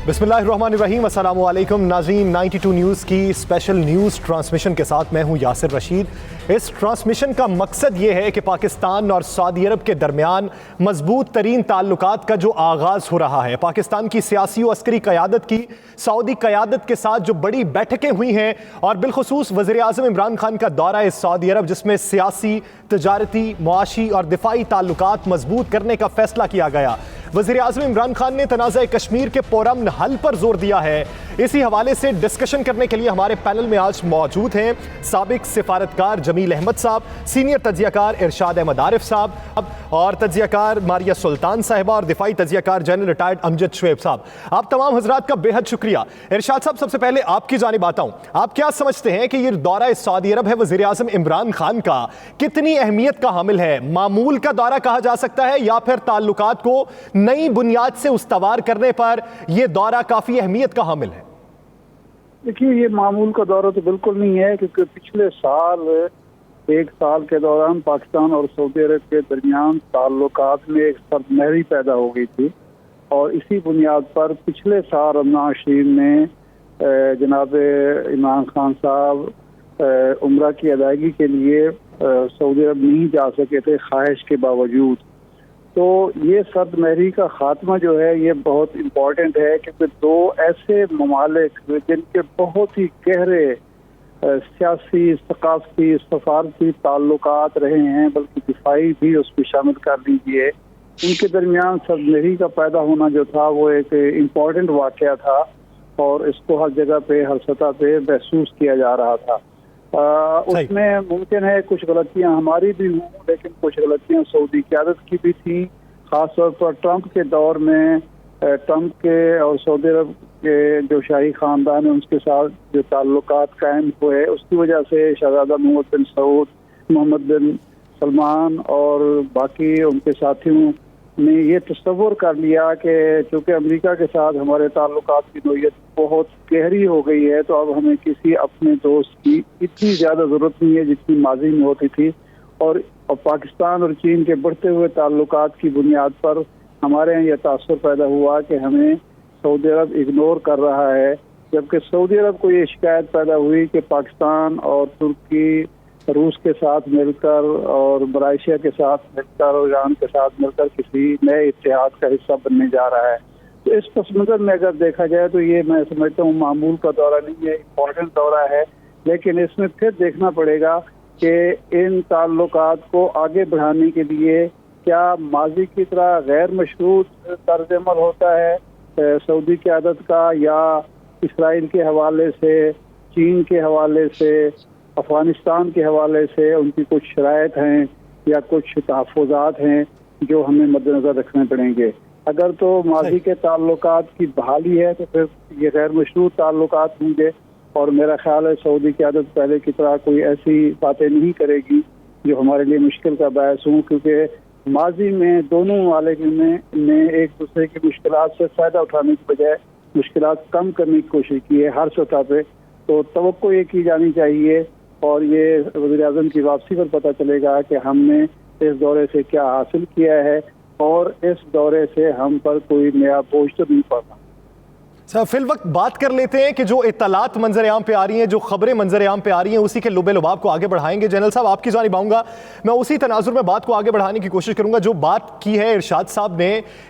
बिस्मिल्लाहिर्रहमानिर्रहीम, अस्सलामु अलैकुम नाज़रीन। 92 न्यूज़ की स्पेशल न्यूज़ ट्रांसमिशन के साथ मैं हूं यासिर रशीद। इस ट्रांसमिशन का मकसद ये है कि पाकिस्तान और सऊदी अरब के दरमियान मजबूत तरीन ताल्लुकात का जो आगाज़ हो रहा है, पाकिस्तान की सियासी और अस्करी क़यादत की सऊदी क़यादत के साथ जो बड़ी बैठकें हुई हैं और बिलखुसूस वज़ीर आज़म इमरान खान का दौरा है सऊदी अरब, जिसमें सियासी, तजारती, मुआशी और दिफाई ताल्लुकात मजबूत करने का फ़ैसला किया गया। वज़ीर आज़म इमरान खान ने तनाज़ा कश्मीर के पुरअमन हल पर जोर दिया है। इसी हवाले से डिस्कशन करने के लिए हमारे पैनल में आज मौजूद हैं साबिक सिफारतकार जमील अहमद साहब, सीनियर तजियाकार इरशाद अहमद आरिफ साहब और तजियाकार मारिया सुल्तान साहिबा और दिफाई तजियाकार जनरल रिटायर्ड अमजद शुएब साहब। आप तमाम हजरात का बेहद शुक्रिया। इरशाद साहब, सबसे पहले आपकी जानिब आता हूँ, आप क्या समझते हैं कि ये दौरा सऊदी अरब है वज़ीर आज़म इमरान खान का, कितनी अहमियत का हामिल है? मामूल का दौरा कहा जा सकता है या फिर ताल्लुकात को नई बुनियाद से उस्तवार करने पर यह दौरा काफी अहमियत का हामिल है? देखिए, ये मामूल का दौरा तो बिल्कुल नहीं है, क्योंकि पिछले साल एक साल के दौरान पाकिस्तान और सऊदी अरब के दरमियान ताल्लुकात में एक सर्दमहरी पैदा हो गई थी और इसी बुनियाद पर पिछले साल रमज़ान शरीफ में जनाब इमरान खान साहब उम्रा की अदायगी के लिए सऊदी अरब नहीं जा सके थे ख्वाहिश के बावजूद। तो ये सर्दमहरी का खात्मा जो है ये बहुत इम्पोर्टेंट है, क्योंकि दो ऐसे ममालिक जिनके बहुत ही गहरे सियासी, सकाफती, सफारती ताल्लुकात रहे हैं, बल्कि दिफाई भी उसमें शामिल कर लीजिए, उनके दरमियान सर्दमहरी का पैदा होना जो था वो एक इम्पोर्टेंट वाक़या था और इसको हर जगह पे, हर सतह पे महसूस किया जा रहा था। उसमें मुमकिन है कुछ गलतियां हमारी भी हों, लेकिन कुछ गलतियां सऊदी क़यादत की भी थी। खासतौर पर ट्रंप के दौर में ट्रंप के और सऊदी अरब के जो शाही खानदान है उसके साथ जो ताल्लुकात कायम हुए, उसकी वजह से शहजादा मोहम्मद बिन सऊद, मोहम्मद बिन सलमान और बाकी उनके साथियों ने ये तस्वुर कर लिया कि चूँकि अमेरिका के साथ हमारे ताल्लुकात की नोयत बहुत गहरी हो गई है, तो अब हमें किसी अपने दोस्त की इतनी ज़्यादा ज़रूरत नहीं है जितनी माजी में होती थी। और पाकिस्तान और चीन के बढ़ते हुए ताल्लुकात की बुनियाद पर हमारे यहाँ यह तासुर पैदा हुआ कि हमें सऊदी अरब इग्नोर कर रहा है, जबकि सऊदी अरब को ये शिकायत पैदा हुई कि पाकिस्तान और तुर्की रूस के साथ मिलकर और मलेशिया के साथ मिलकर और ईरान के साथ मिलकर किसी नए इत्तेहाद का हिस्सा बनने जा रहा है। तो इस पस मंज़र में अगर देखा जाए तो ये मैं समझता हूँ मामूल का दौरा नहीं है, इम्पोर्टेंट दौरा है, लेकिन इसमें फिर देखना पड़ेगा कि इन ताल्लुकात को आगे बढ़ाने के लिए क्या माजी की तरह गैर मशरूत तर्ज अमल होता है सऊदी क़यादत का, या इसराइल के हवाले से, चीन के हवाले से, अफगानिस्तान के हवाले से उनकी कुछ शराइत हैं या कुछ तहफ़्फ़ुज़ात हैं जो हमें मद्देनज़र रखने पड़ेंगे। अगर तो माजी के ताल्लुकात की बहाली है तो फिर ये गैर मशरूत ताल्लुकात होंगे और मेरा ख्याल है सऊदी क़यादत पहले की तरह कोई ऐसी बातें नहीं करेगी जो हमारे लिए मुश्किल का बायस हों, क्योंकि माजी में दोनों ममालिक ने एक दूसरे की मुश्किलात से फ़ायदा उठाने की बजाय मुश्किलात कम करने की कोशिश की है हर सतह पे। तो तवक्को ये की जानी चाहिए और ये वज़ीर आज़म की वापसी पर पता चलेगा कि हमने इस दौरे से क्या हासिल किया है और इस दौरे से हम पर कोई नया बोझ तो नहीं पड़ा। सर, फिल वक्त बात कर लेते हैं कि जो इत्तलात मंजर-ए-आम पे आ रही हैं, जो खबरें मंजर-ए-आम पे आ रही हैं, उसी के लुबे लुबाब को आगे बढ़ाएंगे। जनरल साहब, आपकी जानिब आऊँगा, मैं उसी तनाजुर में बात को आगे बढ़ाने की कोशिश करूँगा। जो बात की है इरशाद साहब ने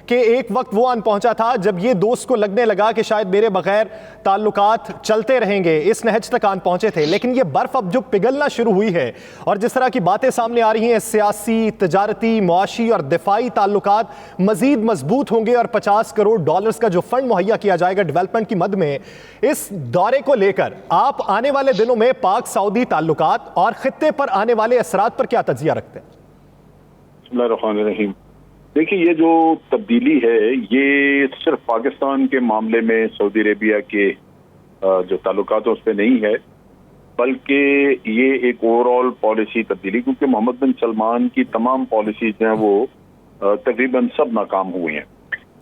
कि एक वक्त वो आन पहुँचा था जब ये दोस्त को लगने लगा कि शायद मेरे बगैर ताल्लुकात चलते रहेंगे, इस नहज तक आन पहुँचे थे, लेकिन ये बर्फ़ अब जो पिघलना शुरू हुई है और जिस तरह की बातें सामने आ रही हैं, सियासी, तजारती, मुआशी और दिफाई ताल्लुकात मज़ीद मजबूत होंगे और $50 करोड़ का जो फंड मुहैया किया जाएगा डेवलपमेंट की मद में, इस दौरे को लेकर आप आने वाले दिनों में पाक सऊदी ताल्लुकात और खित्ते पर आने वाले असरात पर क्या तज्जिया रखते हैं? बिस्मिल्लाहिर्रहमानिर्रहीम। देखिए, ये जो तब्दीली है ये सिर्फ पाकिस्तान के मामले में सऊदी अरेबिया के जो ताल्लुकात उस पर नहीं है, बल्कि ये एक ओवरऑल पॉलिसी तब्दीली, क्योंकि मोहम्मद बिन सलमान की तमाम पॉलिसीज हैं वो तकरीबन सब नाकाम हुई हैं।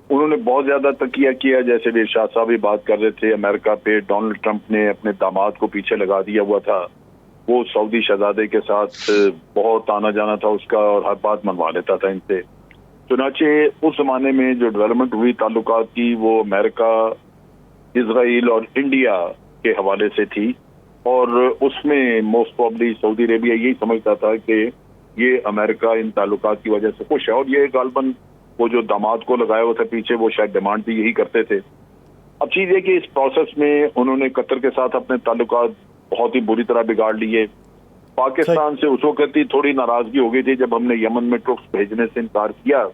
उन्होंने बहुत ज़्यादा तकिया किया, जैसे इरशाद साहब भी बात कर रहे थे, अमेरिका पे डोनाल्ड ट्रंप ने अपने दामाद को पीछे लगा दिया हुआ था, वो सऊदी शहजादे के साथ बहुत आना जाना था उसका और हर बात मनवा लेता था इनसे। चुनाचे उस जमाने में जो डेवलपमेंट हुई ताल्लुकात की वो अमेरिका इसराइल और इंडिया के हवाले से थी, और उसमें मोस्ट प्रॉब्ली सऊदी अरेबिया यही समझता था कि ये अमेरिका इन ताल्लुकात की वजह से खुश है, और ये गालबन वो जो दामाद को लगाया हुआ था पीछे, वो शायद डिमांड भी यही करते थे। अब चीज़ है कि इस प्रोसेस में उन्होंने कतर के साथ अपने ताल्लुकात बहुत ही बुरी तरह बिगाड़ लिए। पाकिस्तान से उस वक्त ही थोड़ी नाराजगी हो गई थी जब हमने यमन में ट्रुप्स भेजने से इनकार किया,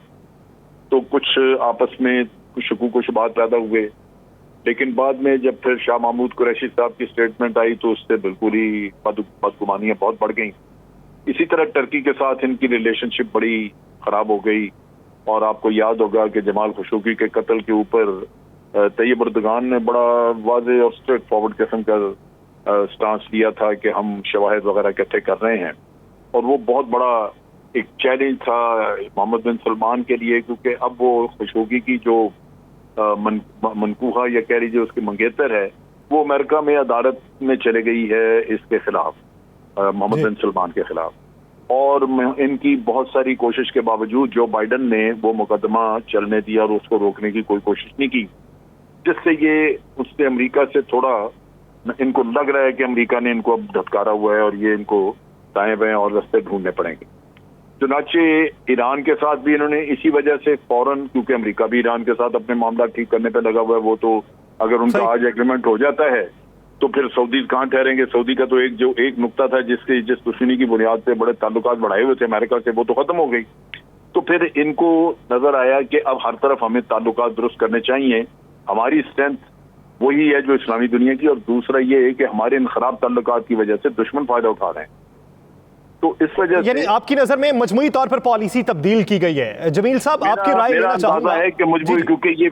तो कुछ आपस में कुछ शकूक व शुबहात पैदा हुए। लेकिन बाद में जब फिर शाह महमूद कुरैशी साहब की स्टेटमेंट आई तो उससे बिल्कुल ही बदगुमानियां बहुत बढ़ गई। इसी तरह टर्की के साथ इनकी रिलेशनशिप बड़ी खराब हो गई, और आपको याद होगा कि जमाल खशोगी के कत्ल के ऊपर तैयब अर्दगान ने बड़ा वाज़ेह और स्ट्रेट फॉरवर्ड किस्म का स्टांस लिया था कि हम शवाहिद वगैरह इकट्ठे कर रहे हैं, और वो बहुत बड़ा एक चैलेंज था मोहम्मद बिन सलमान के लिए, क्योंकि अब वो खशोगी की जो मनकूहा या कह लीजिए उसकी मंगेतर है, वो अमेरिका में अदालत में चले गई है इसके खिलाफ, मोहम्मद बिन सलमान के खिलाफ, और इनकी बहुत सारी कोशिश के बावजूद जो बाइडन ने वो मुकदमा चलने दिया और उसको रोकने की कोई कोशिश नहीं की, जिससे ये उससे अमेरिका से थोड़ा इनको लग रहा है कि अमेरिका ने इनको अब धटकारा हुआ है और ये इनको दाएं बाएं और रास्ते ढूंढने पड़ेंगे। चुनाचे ईरान के साथ भी इन्होंने इसी वजह से फौरन, क्योंकि अमेरिका भी ईरान के साथ अपने मामला ठीक करने पे लगा हुआ है, वो तो अगर उनका आज एग्रीमेंट हो जाता है तो फिर सऊदी कहाँ ठहरेंगे। सऊदी का तो एक नुक्ता था जिस दुश्मनी की बुनियाद पे बड़े ताल्लुकात बढ़ाए हुए थे अमेरिका से, वो तो खत्म हो गई। तो फिर इनको नजर आया कि अब हर तरफ हमें ताल्लुकात दुरुस्त करने चाहिए। हमारी स्ट्रेंथ वही है जो इस्लामी दुनिया की, और दूसरा ये है कि हमारे इन खराब ताल्लुकात की वजह से दुश्मन फायदा उठा रहे हैं। तो इस वजह यानी आपकी नजर में मजमूई तौर पर पॉलिसी तब्दील की गई है। जमील साहब, आपकी राय लेना चाहूंगा। है कि मजबूरी, क्योंकि ये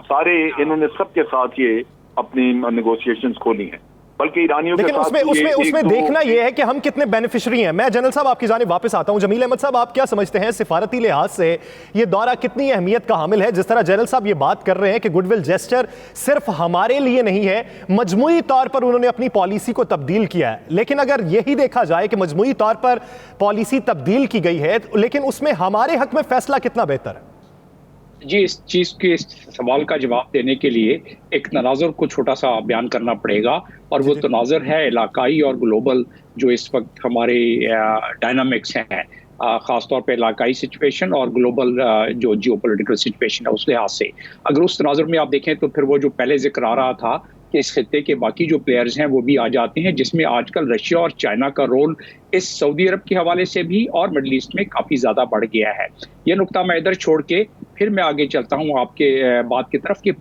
सारे इन्होंने सबके साथ ये अपनी नेगोशिएशंस खोली हैं, बल्कि ईरानियों के साथ उसमें देखना यह है कि हम कितने बेनिफिशियरी हैं। मैं जनरल साहब आपकी जानिब वापस आता हूं। जमील अहमद साहब, आप क्या समझते हैं सिफारती लिहाज से ये दौरा कितनी अहमियत का हामिल है? जिस तरह जनरल साहब ये बात कर रहे हैं कि गुडविल जेस्चर सिर्फ हमारे लिए नहीं है, मजमूई तौर पर उन्होंने अपनी पॉलिसी को तब्दील किया है, लेकिन अगर यही देखा जाए कि मजमूई तौर पर पॉलिसी तब्दील की गई है, लेकिन उसमें हमारे हक में फैसला कितना बेहतर है? जी, इस चीज़ के सवाल का जवाब देने के लिए एक तनाज़ुर को छोटा सा बयान करना पड़ेगा, और वो तनाज़ुर है इलाकाई और ग्लोबल जो इस वक्त हमारे डायनामिक्स हैं, ख़ासतौर पे इलाकाई सिचुएशन और ग्लोबल जो जियोपॉलिटिकल सिचुएशन है उस लिहाज से। अगर उस तनाज़ुर में आप देखें तो फिर वो जो पहले जिक्र आ रहा था कि इस खित्ते के बाकी जो प्लेयर्स हैं वो भी आ जाते हैं, जिसमें आजकल रशिया और चाइना का रोल इस सऊदी अरब के हवाले से भी और मिडल ईस्ट में काफ़ी ज़्यादा बढ़ गया है। ये नुक्ता मैं इधर छोड़ के फिर मैं आगे चलता हूँ आपके बात की तरफ कि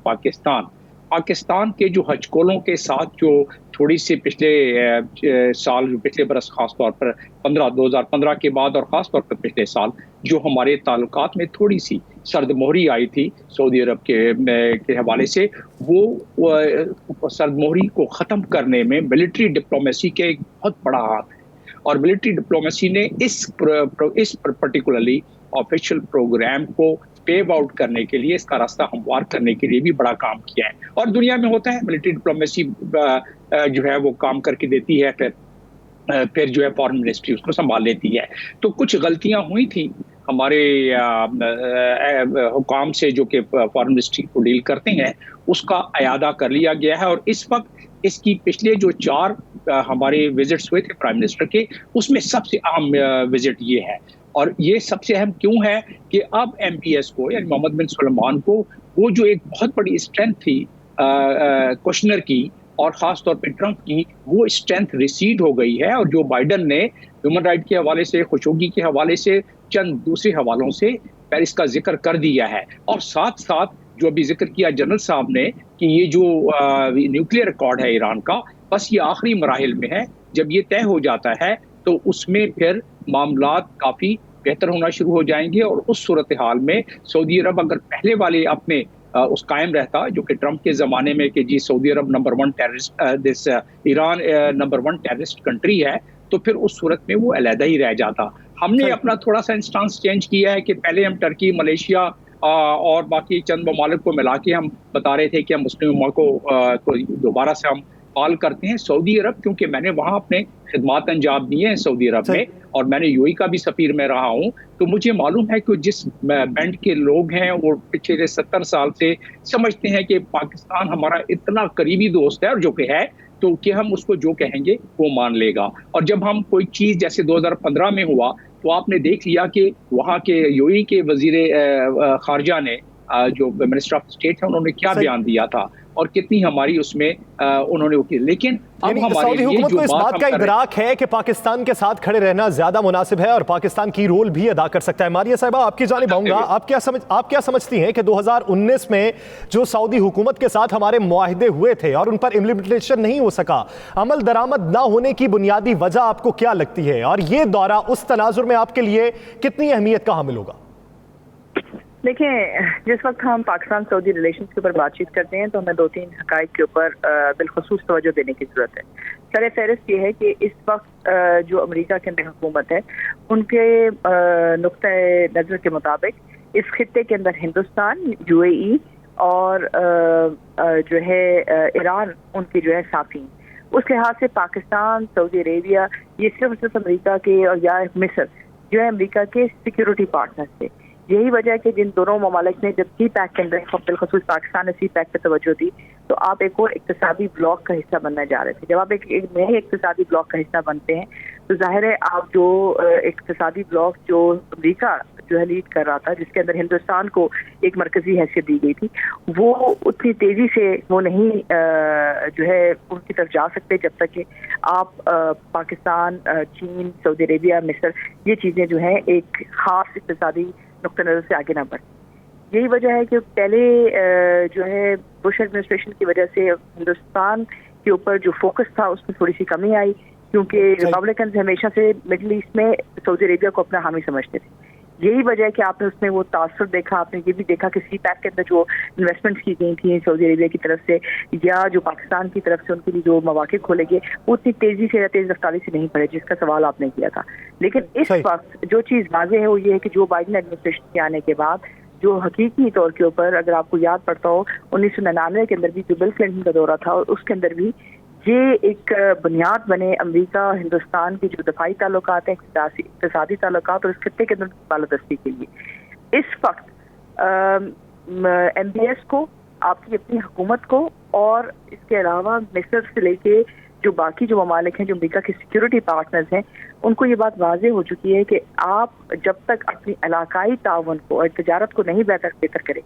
पाकिस्तान के जो हचकोलों के साथ जो थोड़ी सी पिछले बरस खास तौर पर 2015 के बाद और ख़ास तौर पर पिछले साल जो हमारे ताल्लुकात में थोड़ी सी सर्दमोहरी आई थी सऊदी अरब के हवाले से, वो सर्दमोहरी को ख़त्म करने में मिलिट्री डिप्लोमेसी के एक बहुत बड़ा हाथ है, और मिलिट्री डिप्लोमेसी ने इस पर्टिकुलरली ऑफिशियल प्रोग्राम को पेव आउट करने के लिए, इसका रास्ता हमवार करने के लिए भी बड़ा काम किया है। और दुनिया में होता है, मिलिट्री डिप्लोमेसी जो है वो काम करके देती है, फिर जो है फॉरेन मिनिस्ट्री उसको संभाल लेती है। तो कुछ गलतियां हुई थी हमारे हुकाम से जो कि फॉरेन मिनिस्ट्री को डील करते हैं, उसका अयादा कर लिया गया है, और इस वक्त इसकी पिछले जो 4 हमारे विजिट्स हुए थे प्राइम मिनिस्टर के, उसमें सबसे अहम विजिट ये है। और ये सबसे अहम क्यों है कि अब MBS को यानी मोहम्मद बिन सलमान को वो जो एक बहुत बड़ी स्ट्रेंथ थी कुशनर की और ख़ास तौर पे ट्रंप की, वो स्ट्रेंथ रिसीड हो गई है, और जो बाइडन ने ह्यूमन राइट के हवाले से, खशोगी के हवाले से, चंद दूसरे हवालों से पेरिस का जिक्र कर दिया है। और साथ साथ जो अभी जिक्र किया जनरल साहब ने कि ये जो न्यूक्लियर रिकॉर्ड है ईरान का, बस ये आखिरी मराहिल में है। जब ये तय हो जाता है तो उसमें फिर मामलात काफ़ी बेहतर होना शुरू हो जाएंगे, और उस सूरत हाल में सऊदी अरब अगर पहले वाले अपने उस कायम रहता जो कि ट्रंप के ज़माने में कि जी सऊदी अरब नंबर 1 टेररिस्ट, ईरान नंबर 1 टेररिस्ट कंट्री है, तो फिर उस सूरत में वो अलहदा ही रह जाता। हमने अपना थोड़ा सा इंस्टांस चेंज किया है कि पहले हम टर्की, मलेशिया और बाकी चंद ममालिक को मिला के हम बता रहे थे कि हम मुस्लिम को दोबारा से हम कॉल करते हैं सऊदी अरब, क्योंकि मैंने वहाँ अपने खिदमात अंजाम दिए हैं सऊदी अरब में, और मैंने यूएई का भी सफीर में रहा हूँ, तो मुझे मालूम है कि जिस बैंड के लोग हैं वो पिछले 70 साल से समझते हैं कि पाकिस्तान हमारा इतना करीबी दोस्त है, और जो कि है तो कि हम उसको जो कहेंगे वो मान लेगा। और जब हम कोई चीज़ जैसे 2015 में हुआ तो आपने देख लिया कि वहाँ के यूएई के वजीर खारजा ने जो मिनिस्टर ऑफ स्टेट है उन्होंने क्या बयान दिया था और कितनी हमारी उसमें उन्होंने की। लेकिन अब हमारे सऊदी हुकूमत को इस बात का इदराक है कि पाकिस्तान के साथ खड़े रहना ज्यादा मुनासिब है और पाकिस्तान की रोल भी अदा कर सकता है। मारिया साहिबा, आपकी जानिब आऊंगा, आप क्या समझती हैं कि 2019 में जो सऊदी हुकूमत के साथ हमारे मुआहदे हुए थे और उन पर इम्प्लीमेंटेशन नहीं हो सका, अमल दरामद ना होने की बुनियादी वजह आपको क्या लगती है, और ये दौरा उस तनाजुर में आपके लिए कितनी अहमियत का हामिल होगा? देखिए, जिस वक्त हम पाकिस्तान सऊदी रिलेशंस के ऊपर बातचीत करते हैं तो हमें 2-3 हक़ाइक़ के ऊपर बिलखुसूस तवज्जो देने की ज़रूरत है। सर फहरिस्त ये है कि इस वक्त जो अमेरिका के अंदर हुकूमत है उनके नुक्ते नज़र के मुताबिक इस खित्ते के अंदर हिंदुस्तान, यूएई और जो है ईरान उनके जो है साथी, उस लिहाज से पाकिस्तान, सऊदी अरेबिया ये सिर्फ अमेरिका के और या मिस्र जो है अमेरिका के सिक्योरिटी पार्टनर थे। यही वजह है कि जिन दोनों ममालिक ने जब सी पैक के अंदर बिलखसूस पाकिस्तान ने सी पैक पर तवज्जो दी तो आप एक और इक्तिसादी ब्लॉक का हिस्सा बनने जा रहे थे। जब आप एक नए इक्तिसादी ब्लॉक का हिस्सा बनते हैं तो जाहिर है आप जो इक्तिसादी ब्लॉक जो अमेरिका जो है लीड कर रहा था, जिसके अंदर हिंदुस्तान को एक मरकजी हैसियत दी गई थी, वो उतनी तेजी से वो नहीं जो है उनकी तरफ जा सकते जब तक कि आप पाकिस्तान, चीन, सऊदी अरेबिया, मिस्र ये चीज़ें जो है एक खास इक्तिसादी नुक्ते नज़र से आगे ना बढ़े। यही वजह है कि पहले जो है बुश एडमिनिस्ट्रेशन की वजह से हिंदुस्तान के ऊपर जो फोकस था उसमें थोड़ी सी कमी आई, क्योंकि रिपब्लिकन हमेशा से मिडिल ईस्ट में सऊदी अरेबिया को अपना हामी समझते थे। यही वजह है कि आपने उसमें वो तासर देखा, आपने ये भी देखा कि सी पैक के अंदर जो इन्वेस्टमेंट्स की गई थी सऊदी अरेबिया की तरफ से या जो पाकिस्तान की तरफ से उनके लिए जो मौके खोले गए वो उतनी तेजी से या तेज रफ्तारी से नहीं बढ़े जिसका सवाल आपने किया था। लेकिन इस वक्त जो चीज़ वाज़ेह है वो ये है कि जो बाइडन एडमिनिस्ट्रेशन के आने के बाद जो हकीकी तौर के ऊपर, अगर आपको याद पड़ता हो 1999 के अंदर भी जो बिल क्लिंटन का दौरा था और उसके अंदर भी ये एक बुनियाद बने अमेरिका हिंदुस्तान की जो दफाई ताल्लुकात है, इक़्तिसादी ताल्लुकात और इस खत्ते के अंदर बालादस्ती के लिए। इस वक्त MBS को, आपकी अपनी हुकूमत को और इसके अलावा मिस्र से लेके जो बाकी जो ममालिक हैं जो अमेरिका के सिक्योरिटी पार्टनर्स हैं उनको ये बात वाज़ेह हो चुकी है कि आप जब तक अपनी इलाकाई ताउन को और तजारत को नहीं बेहतर करें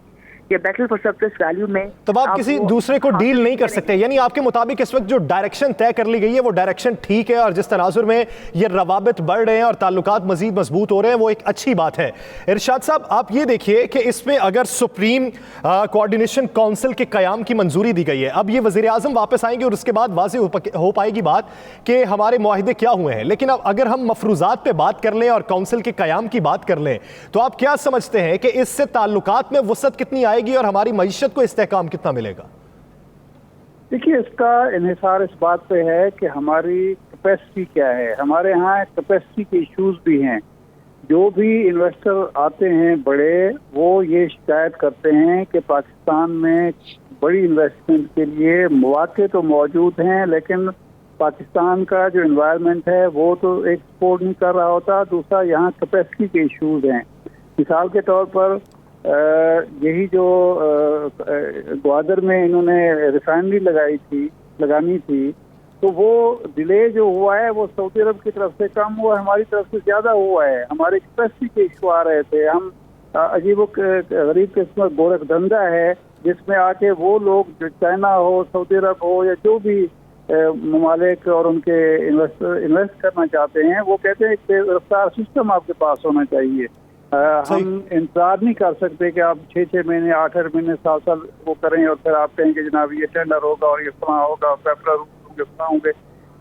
या बैटल फॉर सरप्लस वैल्यू में तब आप किसी दूसरे को डील नहीं कर सकते। यानी आपके मुताबिक इस वक्त जो डायरेक्शन तय कर ली गई है वो डायरेक्शन ठीक है और जिस तनाजुर में ये रवाबित बढ़ रहे हैं और ताल्लुकात मजीद मजबूत हो रहे हैं वो एक अच्छी बात है। इरशाद साहब, आप ये देखिए कि इसमें अगर सुप्रीम कोऑर्डिनेशन काउंसिल के क़याम की मंजूरी दी गई है, अब ये वज़ीर आज़म वापस आएंगे और उसके बाद वाज़ेह हो पाएगी बात कि हमारे मुआहिदे क्या हुए हैं। लेकिन अब अगर हम मफरूज़ात पे बात कर लें और काउंसिल के क़याम की बात कर लें तो आप क्या समझते हैं कि इससे ताल्लुकात में वसअत कितनी आएगी और हमारी मईशत को इस्तेहकाम कितना मिलेगा? देखिए, इसका इन्हिसार इस बात पे है कि हमारी कैपेसिटी क्या है। हमारे यहाँ कैपेसिटी के इश्यूज भी हैं। जो भी इन्वेस्टर आते हैं बड़े, वो ये शिकायत करते हैं कि पाकिस्तान में बड़ी इन्वेस्टमेंट के लिए मौके तो मौजूद हैं लेकिन पाकिस्तान का जो एनवायरनमेंट है वो तो एक्सपोर्ट नहीं कर रहा होता। दूसरा, यहाँ कैपेसिटी के इश्यूज हैं। मिसाल के तौर पर यही जो ग्वादर में इन्होंने रिफाइनरी लगानी थी तो वो डिले जो हुआ है वो सऊदी अरब की तरफ से कम हुआ, हमारी तरफ से ज़्यादा हुआ है। हमारे कैपेसिटी के इशू आ रहे थे। हम अजीब गरीब किस्मत गोरख धंधा है जिसमें आके वो लोग जो चाइना हो, सऊदी अरब हो या जो भी ममालिक और उनके इन्वेस्ट करना चाहते हैं वो कहते हैं कि रफ्तार सिस्टम आपके पास होना चाहिए। हम इंतजार नहीं कर सकते कि आप 6-6 महीने, 8-8 महीने, साल वो करें और फिर आप कहें कि जनाब ये टेंडर होगा और ये फलां होगा, पेपर होंगे, फलां होंगे।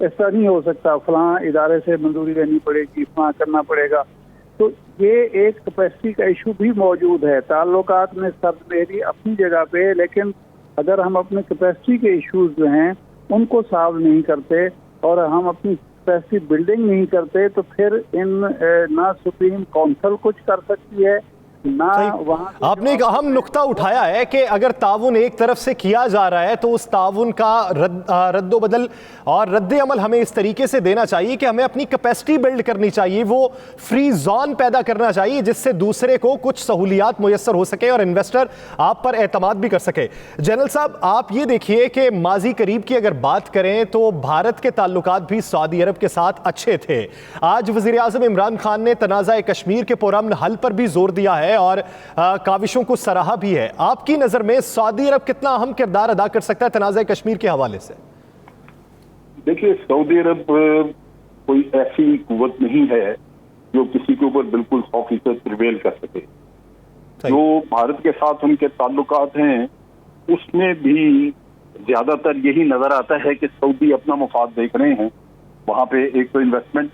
ऐसा नहीं हो सकता। फलां इदारे से मंजूरी लेनी पड़ेगी, फलां करना पड़ेगा। तो ये एक कैपेसिटी का इशू भी मौजूद है। ताल्लुकात में सरमेरी अपनी जगह पे, लेकिन अगर हम अपने कैपेसिटी के इशूज जो हैं उनको सॉल्व नहीं करते और हम अपनी कैपेसिटी बिल्डिंग नहीं करते तो फिर इन ना सुप्रीम काउंसिल कुछ कर सकती है آپ نے ایک اہم نقطہ اٹھایا ہے کہ اگر تعاون ایک طرف سے کیا جا رہا ہے تو اس تعاون کا رد و بدل اور رد عمل ہمیں اس طریقے سے دینا چاہیے کہ ہمیں اپنی کیپیسٹی بلڈ کرنی چاہیے، وہ فری زون پیدا کرنا چاہیے جس سے دوسرے کو کچھ سہولیات میسر ہو سکے اور انویسٹر آپ پر اعتماد بھی کر سکے۔ جنرل صاحب، آپ یہ دیکھیے کہ ماضی قریب کی اگر بات کریں تو بھارت کے تعلقات بھی سعودی عرب کے ساتھ اچھے تھے۔ آج وزیر اعظم عمران خان نے تنازع کشمیر کے پرامن حل پر بھی زور دیا ہے اور کاوشوں کو سراہا بھی ہے۔ آپ کی نظر میں سعودی عرب کتنا اہم کردار ادا کر سکتا ہے تنازع کشمیر کے حوالے سے؟ دیکھیے، سعودی عرب کوئی ایسی قوت نہیں ہے جو کسی کے اوپر بالکل 100% پریویل کر سکے۔ جو بھارت کے ساتھ ان کے تعلقات ہیں اس میں بھی زیادہ تر یہی نظر آتا ہے کہ سعودی اپنا مفاد دیکھ رہے ہیں۔ وہاں پہ ایک تو انویسٹمنٹ،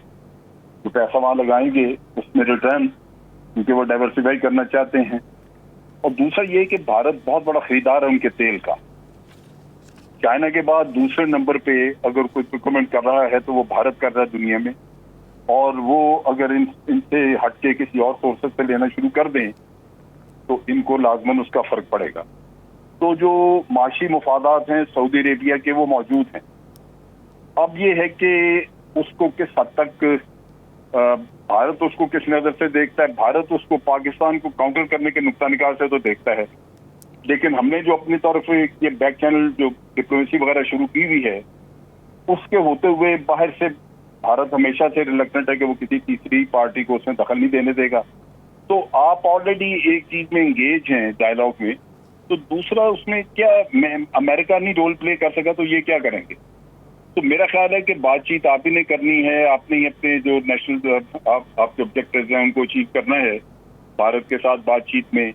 جو پیسہ وہاں لگائیں گے اس میں ریٹرن، کیونکہ وہ ڈائیورسیفائی کرنا چاہتے ہیں، اور دوسرا یہ کہ بھارت بہت بڑا خریدار ہے ان کے تیل کا۔ چائنا کے بعد دوسرے نمبر پہ اگر کوئی پروکیورمنٹ کر رہا ہے تو وہ بھارت کر رہا ہے دنیا میں، اور وہ اگر ان سے ہٹ کے کسی اور سورسز سے لینا شروع کر دیں تو ان کو لازماً اس کا فرق پڑے گا۔ تو جو معاشی مفادات ہیں سعودی عربیہ کے وہ موجود ہیں۔ اب یہ ہے کہ اس کو کس حد تک بھارت اس کو کس نظر سے دیکھتا ہے۔ بھارت اس کو پاکستان کو کاؤنٹر کرنے کے نقطہ نگار سے تو دیکھتا ہے، لیکن ہم نے جو اپنی طرف سے یہ بیک چینل جو ڈپلومیسی وغیرہ شروع کی ہوئی ہے اس کے ہوتے ہوئے باہر سے بھارت ہمیشہ سے ریلکٹنٹ ہے کہ وہ کسی تیسری پارٹی کو اس میں دخل نہیں دینے دے گا۔ تو آپ آلریڈی ایک چیز میں انگیج ہیں ڈائلاگ میں، تو دوسرا اس میں کیا امریکہ نہیں رول پلے کر سکا تو یہ کیا کریں گے؟ تو میرا خیال ہے کہ بات چیت آپ ہی نے کرنی ہے، آپ نے اپنے جو نیشنل آپ کے آبجیکٹیوز ہیں ان کو اچیو کرنا ہے بھارت کے ساتھ بات چیت میں۔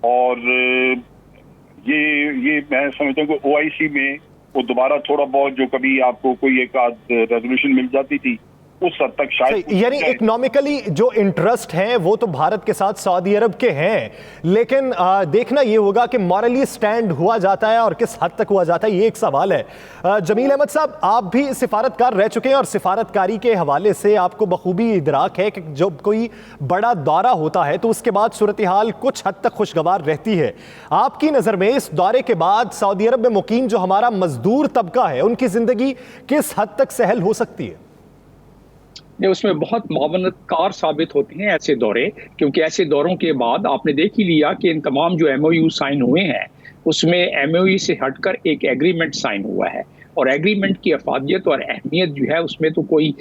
اور یہ میں سمجھتا ہوں کہ OIC میں وہ دوبارہ تھوڑا بہت جو کبھی آپ کو کوئی ایک آدھ ریزولوشن مل جاتی تھی اس حد تک شاید، یعنی اکنامکلی جو انٹرسٹ ہیں وہ تو بھارت کے ساتھ سعودی عرب کے ہیں، لیکن دیکھنا یہ ہوگا کہ مورلی سٹینڈ ہوا جاتا ہے اور کس حد تک ہوا جاتا ہے، یہ ایک سوال ہے۔ جمیل احمد صاحب، آپ بھی سفارتکار رہ چکے ہیں اور سفارتکاری کے حوالے سے آپ کو بخوبی ادراک ہے کہ جب کوئی بڑا دورہ ہوتا ہے تو اس کے بعد صورتحال کچھ حد تک خوشگوار رہتی ہے۔ آپ کی نظر میں اس دورے کے بعد سعودی عرب میں مقیم جو ہمارا مزدور طبقہ ہے ان کی زندگی کس حد تک سہل ہو سکتی ہے؟ اس میں بہت معاونت کار ثابت ہوتے ہیں ایسے دورے، کیونکہ ایسے دوروں کے بعد آپ نے دیکھ ہی لیا کہ ان تمام جو MOU سائن ہوئے ہیں اس میں MOU سے ہٹ کر ایک ایگریمنٹ سائن ہوا ہے، اور ایگریمنٹ کی افادیت اور اہمیت جو ہے اس میں تو کوئی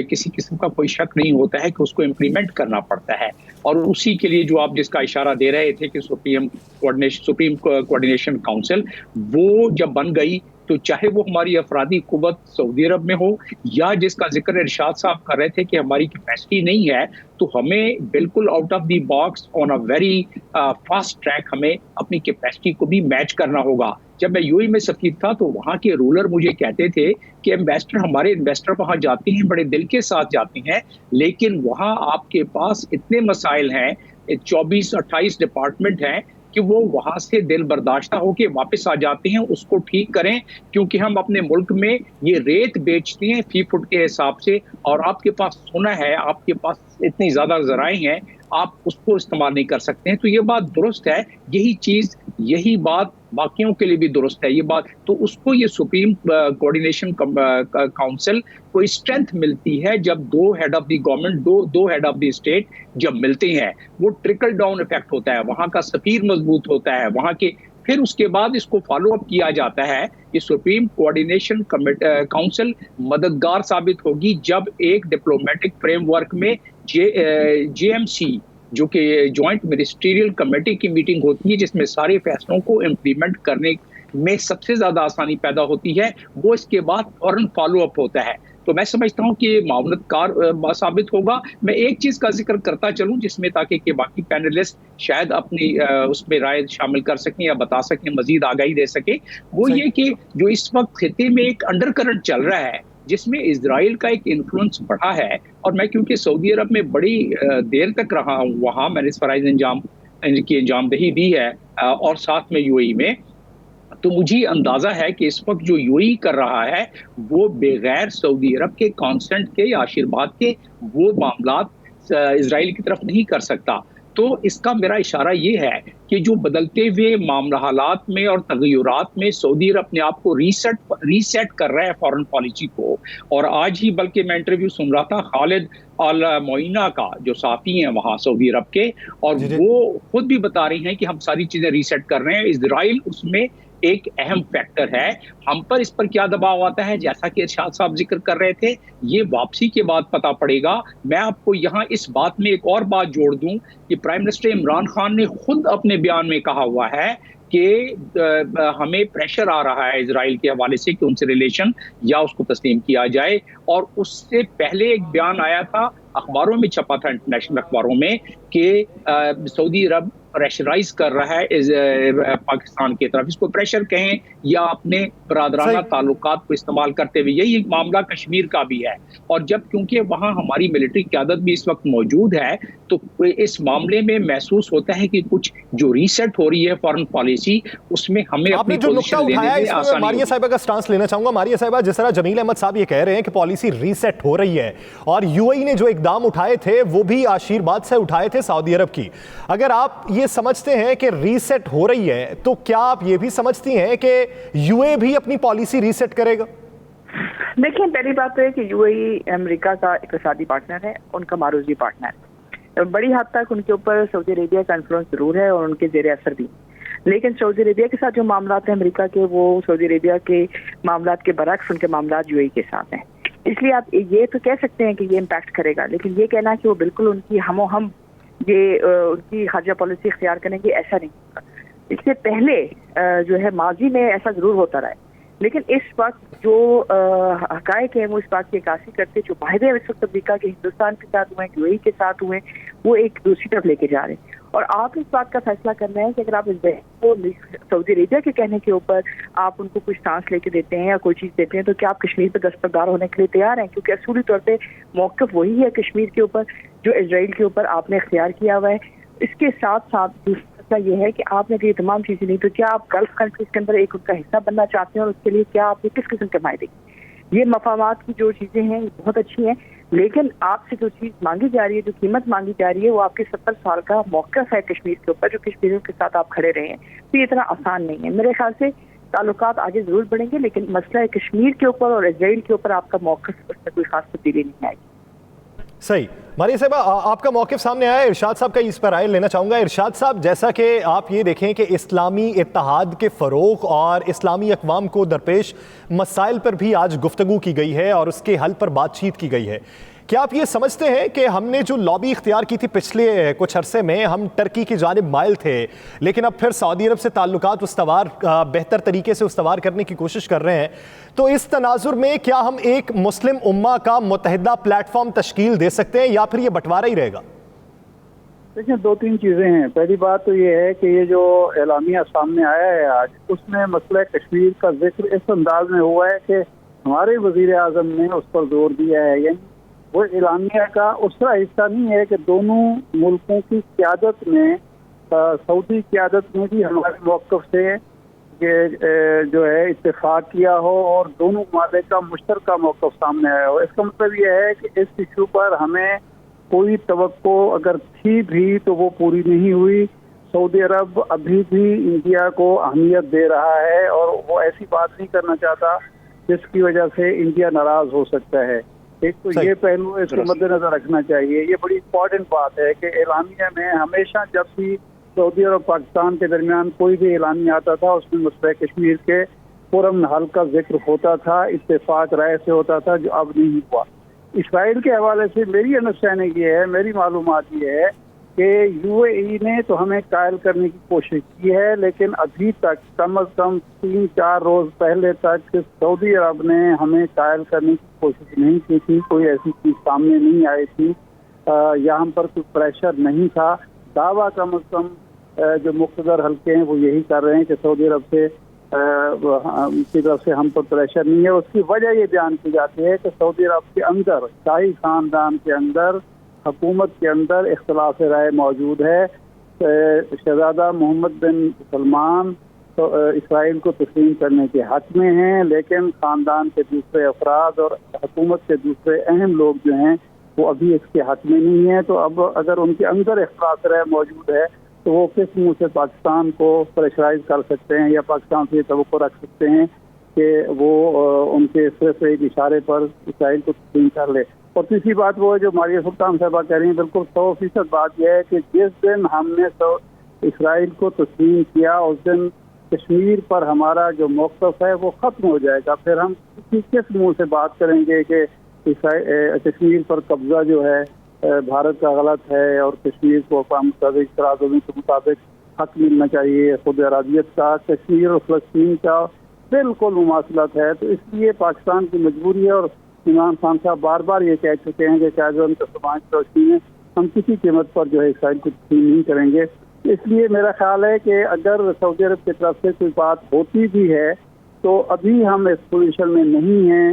کسی قسم کا کوئی شک نہیں ہوتا ہے کہ اس کو امپلیمنٹ کرنا پڑتا ہے۔ اور اسی کے لیے جو آپ جس کا اشارہ دے رہے تھے کہ سپریم کوآرڈینیشن کونسل وہ جب بن گئی تو چاہے وہ ہماری افرادی قوت سعودی عرب میں ہو یا جس کا ذکر ارشاد صاحب کر رہے تھے کہ ہماری کیپیسٹی نہیں ہے، تو ہمیں بالکل out of the box on a very fast track ہمیں اپنی کیپیسٹی کو بھی میچ کرنا ہوگا۔ جب میں UAE میں سفیر تھا تو وہاں کے رولر مجھے کہتے تھے کہ ہمارے انویسٹر وہاں جاتے ہیں، بڑے دل کے ساتھ جاتے ہیں، لیکن وہاں آپ کے پاس اتنے مسائل ہیں، 24-28 ڈپارٹمنٹ ہیں کہ وہ وہاں سے دل برداشتہ ہو کے واپس آ جاتے ہیں، اس کو ٹھیک کریں، کیونکہ ہم اپنے ملک میں یہ ریت بیچتے ہیں فی فٹ کے حساب سے، اور آپ کے پاس سونا ہے، آپ کے پاس اتنی زیادہ ذرائع ہیں، آپ اس کو استعمال نہیں کر سکتے ہیں۔ تو یہ بات درست ہے، یہی بات باقیوں کے لیے بھی درست ہے یہ بات۔ تو اس کو یہ سپریم کوآرڈینیشن کونسل کو اسٹرینتھ ملتی ہے جب دو ہیڈ آف دی گورنمنٹ، دو ہیڈ آف دی اسٹیٹ جب ملتے ہیں، وہ ٹرکل ڈاؤن ایفیکٹ ہوتا ہے، وہاں کا سفیر مضبوط ہوتا ہے، وہاں کے پھر اس کے بعد اس کو فالو اپ کیا جاتا ہے۔ یہ سپریم کوآرڈینیشن کونسل مددگار ثابت ہوگی جب ایک ڈپلومیٹک فریم ورک میں JMC جو کہ جوائنٹ منسٹریل کمیٹی کی میٹنگ ہوتی ہے جس میں سارے فیصلوں کو امپلیمنٹ کرنے میں سب سے زیادہ آسانی پیدا ہوتی ہے، وہ اس کے بعد فوراً فالو اپ ہوتا ہے۔ تو میں سمجھتا ہوں کہ یہ معاونت کار ثابت ہوگا۔ میں ایک چیز کا ذکر کرتا چلوں جس میں تاکہ کہ باقی پینلسٹ شاید اپنی اس میں رائے شامل کر سکیں یا بتا سکیں، مزید آگاہی دے سکیں، وہ یہ کہ جو اس وقت خطے میں ایک انڈر کرنٹ چل رہا ہے جس میں اسرائیل کا ایک انفلوئنس بڑھا ہے، اور میں کیونکہ سعودی عرب میں بڑی دیر تک رہا ہوں، وہاں میں نے اس فرائض کی انجام دہی دی ہے، اور ساتھ میں UAE میں، تو مجھے اندازہ ہے کہ اس وقت جو UAE کر رہا ہے وہ بغیر سعودی عرب کے کانسنٹ کے یا آشیرواد کے وہ معاملات اسرائیل کی طرف نہیں کر سکتا۔ تو اس کا میرا اشارہ یہ ہے کہ جو بدلتے ہوئے معاملہ حالات میں اور تغیرات میں سعودی عرب اپنے آپ کو ریسیٹ کر رہا ہے فارن پالیسی کو. اور آج ہی بلکہ میں انٹرویو سن رہا تھا خالد المعینہ کا جو صحافی ہیں وہاں سعودی عرب کے, اور وہ خود بھی بتا رہی ہیں کہ ہم ساری چیزیں ریسیٹ کر رہے ہیں. اسرائیل اس میں ایک اہم فیکٹر ہے. ہم پر اس پر کیا دباؤ آتا ہے, جیسا کہ ارشاد صاحب ذکر کر رہے تھے, یہ واپسی کے بعد پتہ پڑے گا. میں آپ کو یہاں اس بات میں ایک اور بات جوڑ دوں کہ پرائم منسٹر عمران خان نے خود اپنے بیان میں کہا ہوا ہے کہ ہمیں پریشر آ رہا ہے اسرائیل کے حوالے سے کہ ان سے ریلیشن یا اس کو تسلیم کیا جائے. اور اس سے پہلے ایک بیان آیا تھا, اخباروں میں چھپا تھا, انٹرنیشنل اخباروں میں, کہ سعودی عرب پریشرائز کر رہا ہے پاکستان کی طرف, اس کو پریشر کہیں یا اپنے برادرانہ تعلقات کو استعمال کرتے ہوئے. یہی ایک معاملہ کشمیر کا بھی ہے. اور جب کیونکہ وہاں ہماری ملٹری قیادت بھی اس وقت موجود ہے, تو اس معاملے میں محسوس ہوتا ہے کہ کچھ جو ریسیٹ ہو رہی ہے فارن پالیسی, اس میں ہمیں اپنی پوزیشن لینے میں آسانی. ماریہ صاحبہ کا سٹانس لینا چاہوں گا. ماریہ صاحبہ, جس طرح جمیل احمد صاحب یہ کہہ رہے ہیں کہ پالیسی ریسیٹ ہو رہی ہے, اور یو اے ای نے جو اقدام اٹھائے تھے وہ بھی آشیرواد سے اٹھائے تھے سعودی عرب کی, اگر آپ یہ سمجھتے ہیں کہ ریسیٹ ہو رہی ہے تو کیا آپ یہ بھی سمجھتی ہیں کہ یو اے بھی اپنی پالیسی ریسیٹ کرے گا؟ دیکھیں, پہلی بات تو ہے کہ یو اے ای امریکہ کا اقتصادی پارٹنر ہے, ان کا معروضی پارٹنر ہے. بڑی حد تک ان کے اوپر سعودی عربیہ کا انفلوئنس ضرور ہے اور ان کے زیر اثر بھی, لیکن سعودی عربیہ کے ساتھ جو معاملات ہیں امریکہ کے, وہ سعودی عربیہ کے معاملات کے برعکس ان کے معاملات یو اے ای کے ساتھ ہیں. اس لیے آپ یہ تو کہہ سکتے ہیں کہ یہ امپیکٹ کرے گا, لیکن یہ کہنا کہ وہ بالکل ان کی ہم و ہم یہ ان کی خارجہ پالیسی اختیار کریں گے, ایسا نہیں ہوگا. اس سے پہلے جو ہے ماضی میں ایسا ضرور ہوتا رہا ہے, لیکن اس وقت جو حقائق ہیں وہ اس بات کی عکاسی کرتے, جو معاہدے اس وقت امریکہ کے ہندوستان کے ساتھ ہوئے ہیں, یو اے ای کے ساتھ ہوئے ہیں, وہ ایک دوسری طرف لے کے جا رہے ہیں. اور آپ اس بات کا فیصلہ کرنا ہے کہ اگر آپ اس کو سعودی عربیہ کے کہنے کے اوپر آپ ان کو کچھ سانس لے کے دیتے ہیں یا کوئی چیز دیتے ہیں, تو کیا آپ کشمیر پہ دستبردار ہونے کے لیے تیار ہیں؟ کیونکہ اصولی طور پہ موقف وہی ہے کشمیر کے اوپر جو اسرائیل کے اوپر آپ نے اختیار کیا ہوا ہے. اس کے ساتھ ساتھ دوسرا مسئلہ یہ ہے کہ آپ نے یہ تمام چیزیں نہیں, تو کیا آپ گلف کنٹریز کے اندر ایک ان کا حصہ بننا چاہتے ہیں, اور اس کے لیے کیا آپ کس قسم کے معاہدے گے؟ یہ مفاہمات کی جو چیزیں ہیں یہ بہت اچھی ہیں, لیکن آپ سے جو چیز مانگی جا رہی ہے, جو قیمت مانگی جا رہی ہے, وہ آپ کے 70 سال کا موقف ہے کشمیر کے اوپر, جو کشمیریوں کے ساتھ آپ کھڑے رہے ہیں. تو یہ اتنا آسان نہیں ہے. میرے خیال سے تعلقات آگے ضرور بڑھیں گے, لیکن مسئلہ کشمیر کے اوپر اور اسرائیل کے اوپر آپ کا موقف, اس میں کوئی خاص تبدیلی نہیں آئے گی. صحیح. ماریہ صاحبہ, آپ کا موقف سامنے آیا ہے, ارشاد صاحب کا اس پر رائے لینا چاہوں گا. ارشاد صاحب, جیسا کہ آپ یہ دیکھیں کہ اسلامی اتحاد کے فروغ اور اسلامی اقوام کو درپیش مسائل پر بھی آج گفتگو کی گئی ہے اور اس کے حل پر بات چیت کی گئی ہے, کیا آپ یہ سمجھتے ہیں کہ ہم نے جو لابی اختیار کی تھی پچھلے کچھ عرصے میں, ہم ٹرکی کی جانب مائل تھے, لیکن اب پھر سعودی عرب سے تعلقات بہتر طریقے سے استوار کرنے کی کوشش کر رہے ہیں, تو اس تناظر میں کیا ہم ایک مسلم امہ کا متحدہ پلیٹ فارم تشکیل دے سکتے ہیں, یا پھر یہ بٹوارا ہی رہے گا؟ دیکھیں, 2-3 چیزیں ہیں. پہلی بات تو یہ ہے کہ یہ جو اعلامیہ سامنے آیا ہے آج, اس میں مسئلہ کشمیر کا ذکر اس انداز میں ہوا ہے کہ ہمارے وزیر اعظم نے اس پر زور دیا ہے. یعنی وہ اعلامیہ کا اس طرح حصہ نہیں ہے کہ دونوں ملکوں کی قیادت میں, سعودی قیادت میں بھی ہمارے موقف سے کہ جو ہے اتفاق کیا ہو اور دونوں ممالک کا مشترکہ موقف سامنے آیا ہو. اس کا مطلب یہ ہے کہ اس ایشو پر ہمیں کوئی توقع اگر تھی بھی تو وہ پوری نہیں ہوئی. سعودی عرب ابھی بھی انڈیا کو اہمیت دے رہا ہے اور وہ ایسی بات نہیں کرنا چاہتا جس کی وجہ سے انڈیا ناراض ہو سکتا ہے. ایک تو یہ پہلو اس کو مد نظر رکھنا چاہیے. یہ بڑی امپورٹنٹ بات ہے کہ اعلامیہ میں ہمیشہ جب بھی سعودی اور پاکستان کے درمیان کوئی بھی اعلامیہ آتا تھا, اس میں مسئلہ کشمیر کے پرامن حل کا ذکر ہوتا تھا, اتفاق رائے سے ہوتا تھا, جو اب نہیں ہوا. اسرائیل کے حوالے سے میری انڈرسٹینڈنگ یہ ہے, میری معلومات یہ ہے کہ یو اے ای نے تو ہمیں قائل کرنے کی کوشش کی ہے, لیکن ابھی تک کم از کم 3-4 روز پہلے تک سعودی عرب نے ہمیں قائل کرنے کی کوشش نہیں کی تھی. کوئی ایسی چیز سامنے نہیں آئی تھی یا ہم پر کوئی پریشر نہیں تھا. دعویٰ کم از کم جو مقتدر حلقے ہیں وہ یہی کر رہے ہیں کہ سعودی عرب سے کی طرف سے ہم پر پریشر نہیں ہے. اس کی وجہ یہ بیان کی جاتی ہے کہ سعودی عرب کے اندر, شاہی خاندان کے اندر, حکومت کے اندر اختلاف رائے موجود ہے. شہزادہ محمد بن سلمان تو اسرائیل کو تسلیم کرنے کے حق میں ہیں, لیکن خاندان کے دوسرے افراد اور حکومت کے دوسرے اہم لوگ جو ہیں وہ ابھی اس کے حق میں نہیں ہے. تو اب اگر ان کے اندر اختلاف رائے موجود ہے تو وہ کس منہ سے پاکستان کو پریشرائز کر سکتے ہیں یا پاکستان سے یہ توقع رکھ سکتے ہیں کہ وہ ان کے صرف ایک اشارے پر اسرائیل کو تسلیم کر لے. اور تیسری بات وہ ہے جو ماریہ سلطان صاحبہ کہہ رہی ہیں، بالکل 100% بات یہ ہے کہ جس دن ہم نے اسرائیل کو تسلیم کیا اس دن کشمیر پر ہمارا جو موقف ہے وہ ختم ہو جائے گا. پھر ہم کس منہ سے بات کریں گے کہ کشمیر پر قبضہ جو ہے بھارت کا غلط ہے اور کشمیر کو اقوام متحدہ کی قراردادوں کے مطابق حق ملنا چاہیے، خود ارادیت کا. کشمیر اور فلسطین کا بالکل مماثلت ہے. تو اس لیے پاکستان کی مجبوری ہے، اور عمران خان صاحب بار بار یہ کہہ چکے ہیں کہ قائداعظم کا سماج کی روشنی میں ہم کسی قیمت پر جو ہے اسرائیل کو تسلیم نہیں کریں گے. اس لیے میرا خیال ہے کہ اگر سعودی عرب کی طرف سے کوئی بات ہوتی بھی ہے تو ابھی ہم اس پوزیشن میں نہیں ہیں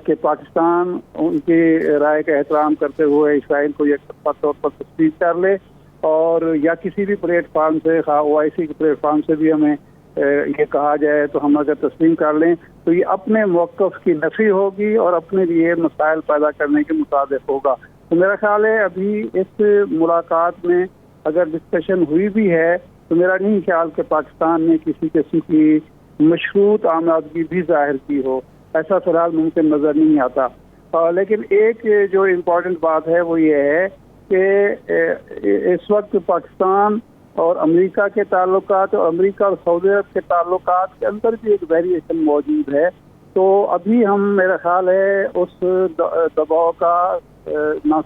کہ پاکستان ان کی رائے کا احترام کرتے ہوئے اسرائیل کو یکطرفہ طور پر تسلیم کر لے، اور یا کسی بھی پلیٹ فارم سے، OIC کے پلیٹ فارم سے بھی ہمیں یہ کہا جائے تو ہم اگر تسلیم کر لیں تو یہ اپنے موقف کی نفی ہوگی اور اپنے لیے مسائل پیدا کرنے کے مطابق ہوگا. تو میرا خیال ہے ابھی اس ملاقات میں اگر ڈسکشن ہوئی بھی ہے تو میرا نہیں خیال کہ پاکستان نے کسی قسم کی مشروط آمادگی بھی ظاہر کی ہو، ایسا فی الحال ممکن نظر نہیں آتا. لیکن ایک جو امپورٹنٹ بات ہے وہ یہ ہے کہ اس وقت پاکستان اور امریکہ کے تعلقات اور امریکہ اور سعودی عرب کے تعلقات کے اندر بھی ایک ویریشن موجود ہے. تو ابھی ہم میرا خیال ہے اس دباؤ کا